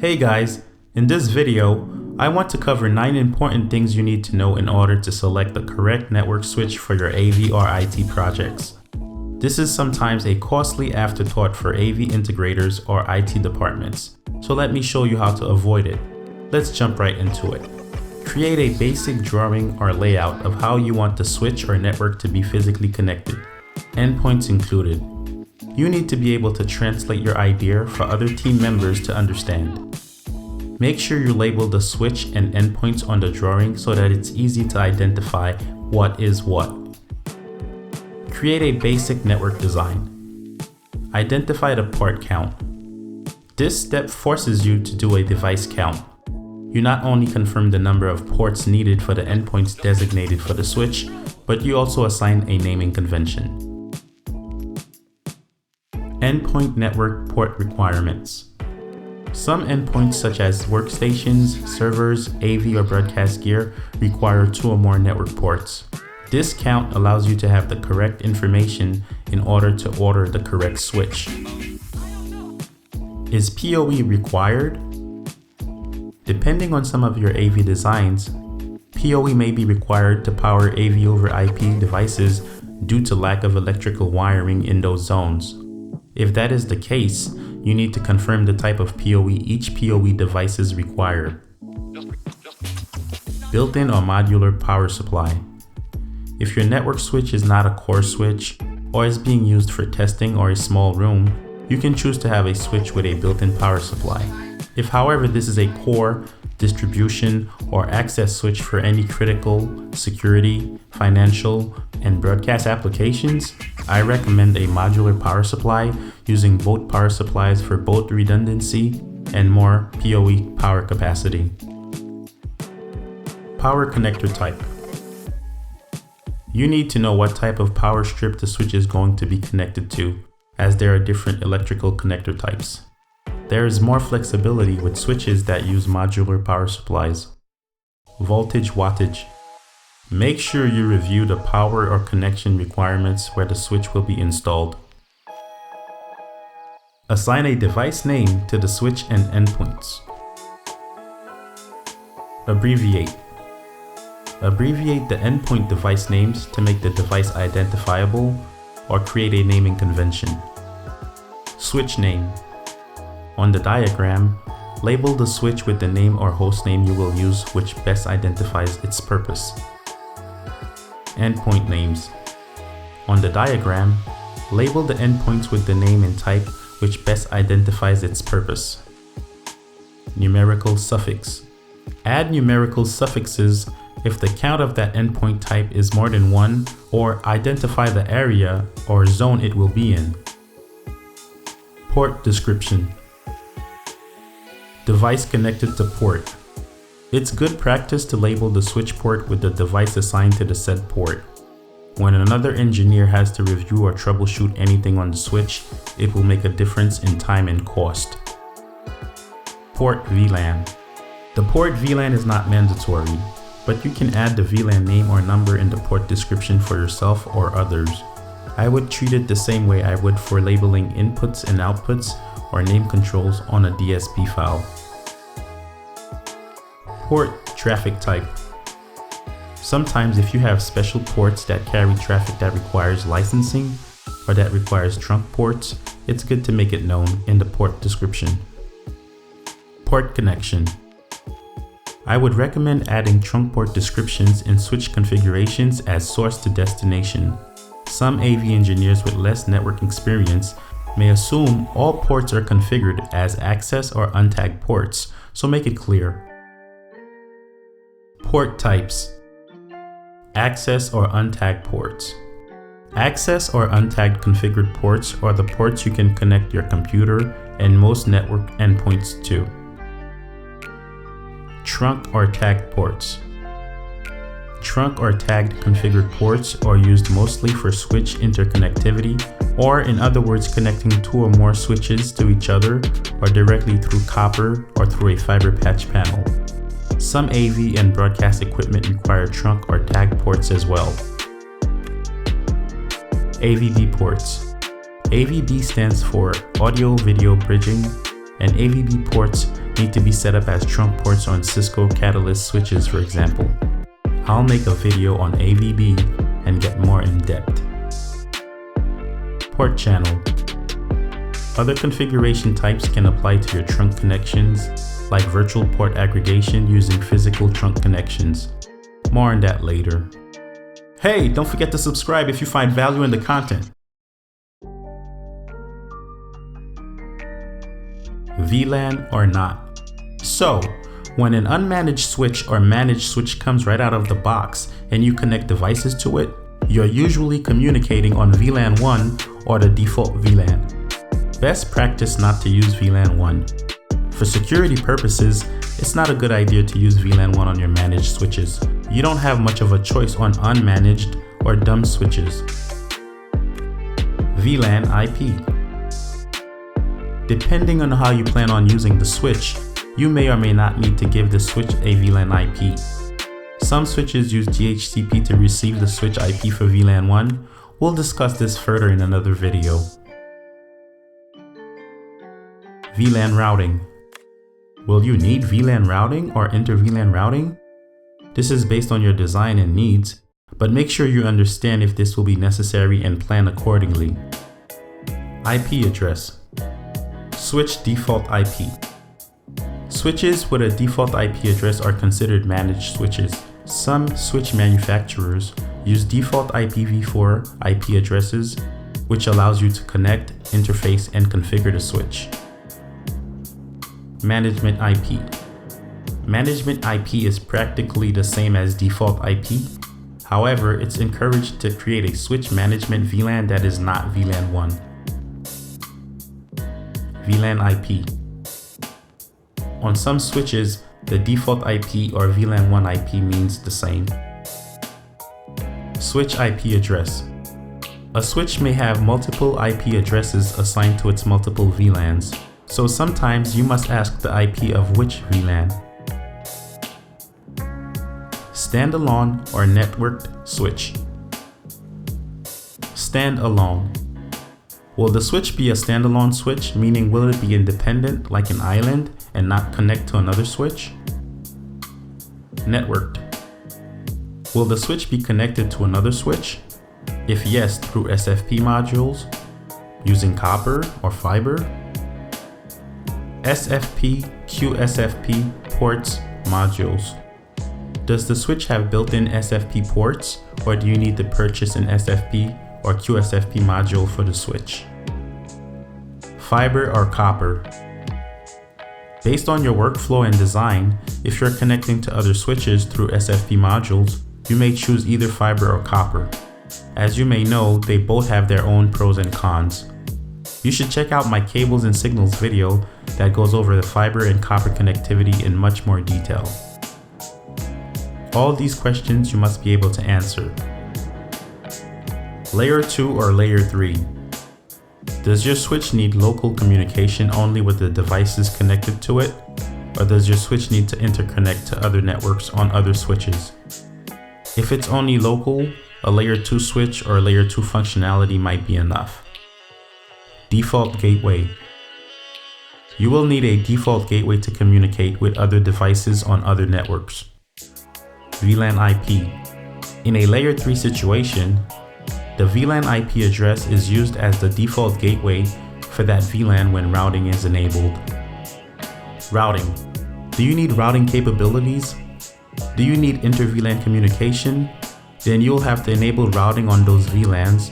Hey guys, in this video, I want to cover 9 important things you need to know in order to select the correct network switch for your AV or IT projects. This is sometimes a costly afterthought for AV integrators or IT departments, so let me show you how to avoid it. Let's jump right into it. Create a basic drawing or layout of how you want the switch or network to be physically connected, endpoints included. You need to be able to translate your idea for other team members to understand. Make sure you label the switch and endpoints on the drawing so that it's easy to identify what is what. Create a basic network design. Identify the port count. This step forces you to do a device count. You not only confirm the number of ports needed for the endpoints designated for the switch, but you also assign a naming convention. Endpoint network port requirements. Some endpoints such as workstations, servers, AV or broadcast gear require 2 or more network ports. This count allows you to have the correct information in order to order the correct switch. Is PoE required? Depending on some of your AV designs, PoE may be required to power AV over IP devices due to lack of electrical wiring in those zones. If that is the case, you need to confirm the type of PoE each PoE device is required. Built-in or modular power supply. If your network switch is not a core switch or is being used for testing or a small room, you can choose to have a switch with a built-in power supply. If, however, this is a core, distribution, or access switch for any critical, security, financial, and broadcast applications, I recommend a modular power supply using both power supplies for both redundancy and more PoE power capacity. Power connector type. You need to know what type of power strip the switch is going to be connected to, as there are different electrical connector types. There is more flexibility with switches that use modular power supplies. Voltage wattage. Make sure you review the power or connection requirements where the switch will be installed. Assign a device name to the switch and endpoints. Abbreviate. Abbreviate the endpoint device names to make the device identifiable or create a naming convention. Switch name. On the diagram, label the switch with the name or host name you will use which best identifies its purpose. Endpoint names. On the diagram, label the endpoints with the name and type which best identifies its purpose. Numerical suffix. Add numerical suffixes if the count of that endpoint type is more than 1 or identify the area or zone it will be in. Port description. Device connected to port. It's good practice to label the switch port with the device assigned to the said port. When another engineer has to review or troubleshoot anything on the switch, it will make a difference in time and cost. Port VLAN. The port VLAN is not mandatory, but you can add the VLAN name or number in the port description for yourself or others. I would treat it the same way I would for labeling inputs and outputs or name controls on a DSP file. Port traffic type. Sometimes if you have special ports that carry traffic that requires licensing or that requires trunk ports, it's good to make it known in the port description. Port connection. I would recommend adding trunk port descriptions in switch configurations as source to destination. Some AV engineers with less network experience may assume all ports are configured as access or untagged ports, so make it clear. Port types. Access or untagged ports. Access or untagged configured ports are the ports you can connect your computer and most network endpoints to. Trunk or tagged ports. Trunk or tagged configured ports are used mostly for switch interconnectivity, or in other words connecting 2 or more switches to each other or directly through copper or through a fiber patch panel. Some AV and broadcast equipment require trunk or tagged ports as well. AVB ports. AVB stands for Audio Video Bridging, and AVB ports need to be set up as trunk ports on Cisco Catalyst switches, for example. I'll make a video on AVB and get more in depth. Port channel. Other configuration types can apply to your trunk connections, like virtual port aggregation using physical trunk connections. More on that later. Hey, don't forget to subscribe if you find value in the content. VLAN or not. So, when an unmanaged switch or managed switch comes right out of the box and you connect devices to it, you're usually communicating on VLAN 1 or the default VLAN. Best practice not to use VLAN 1. For security purposes, it's not a good idea to use VLAN 1 on your managed switches. You don't have much of a choice on unmanaged or dumb switches. VLAN IP. Depending on how you plan on using the switch, you may or may not need to give the switch a VLAN IP. Some switches use DHCP to receive the switch IP for VLAN 1. We'll discuss this further in another video. VLAN routing. Will you need VLAN routing or inter-VLAN routing? This is based on your design and needs, but make sure you understand if this will be necessary and plan accordingly. IP address. Switch default IP. Switches with a default IP address are considered managed switches. Some switch manufacturers use default IPv4 IP addresses, which allows you to connect, interface, and configure the switch. Management IP. Management IP is practically the same as default IP. However, it's encouraged to create a switch management VLAN that is not VLAN 1. VLAN IP. On some switches, the default IP or VLAN 1 IP means the same. Switch IP address. A switch may have multiple IP addresses assigned to its multiple VLANs, so sometimes you must ask the IP of which VLAN. Standalone or networked switch. Standalone. Will the switch be a standalone switch, meaning will it be independent like an island and not connect to another switch? Networked. Will the switch be connected to another switch? If yes, through SFP modules, using copper or fiber? SFP, QSFP, ports, modules. Does the switch have built-in SFP ports, or do you need to purchase an SFP or QSFP module for the switch? Fiber or copper. Based on your workflow and design, if you're connecting to other switches through SFP modules, you may choose either fiber or copper. As you may know, they both have their own pros and cons. You should check out my cables and signals video that goes over the fiber and copper connectivity in much more detail. All these questions you must be able to answer. Layer 2 or Layer 3. Does your switch need local communication only with the devices connected to it, or does your switch need to interconnect to other networks on other switches? If it's only local, a Layer 2 switch or Layer 2 functionality might be enough. Default gateway. You will need a default gateway to communicate with other devices on other networks. VLAN IP. In a Layer 3 situation, the VLAN IP address is used as the default gateway for that VLAN when routing is enabled. Routing. Do you need routing capabilities? Do you need inter-VLAN communication? Then you'll have to enable routing on those VLANs.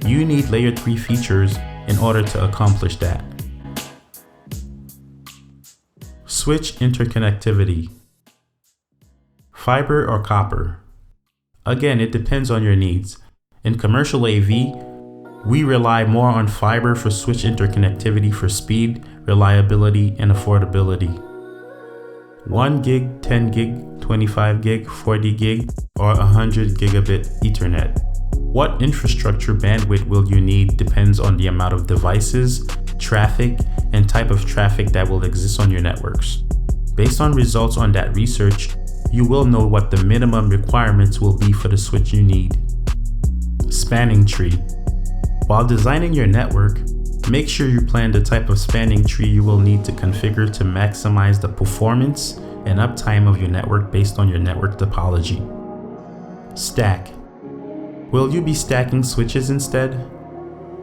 You need Layer 3 features in order to accomplish that. Switch interconnectivity. Fiber or copper? Again, it depends on your needs. In commercial AV, we rely more on fiber for switch interconnectivity for speed, reliability, and affordability. 1 gig, 10 gig, 25 gig, 40 gig, or 100 gigabit Ethernet. What infrastructure bandwidth will you need depends on the amount of devices, traffic, and type of traffic that will exist on your networks. Based on results on that research, you will know what the minimum requirements will be for the switch you need. Spanning tree. While designing your network, Make sure you plan the type of spanning tree you will need to configure to maximize the performance and uptime of your network based on your network topology. Stack. Will you be stacking switches instead?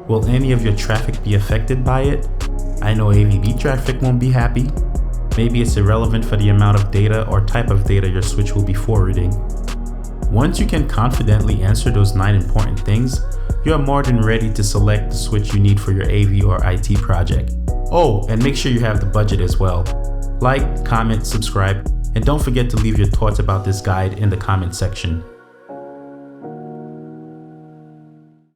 Will any of your traffic be affected by it? I know AVB traffic won't be happy. Maybe it's irrelevant for the amount of data or type of data your switch will be forwarding. Once you can confidently answer those 9 important things, you are more than ready to select the switch you need for your AV or IT project. Oh, and make sure you have the budget as well. Like, comment, subscribe, and don't forget to leave your thoughts about this guide in the comment section.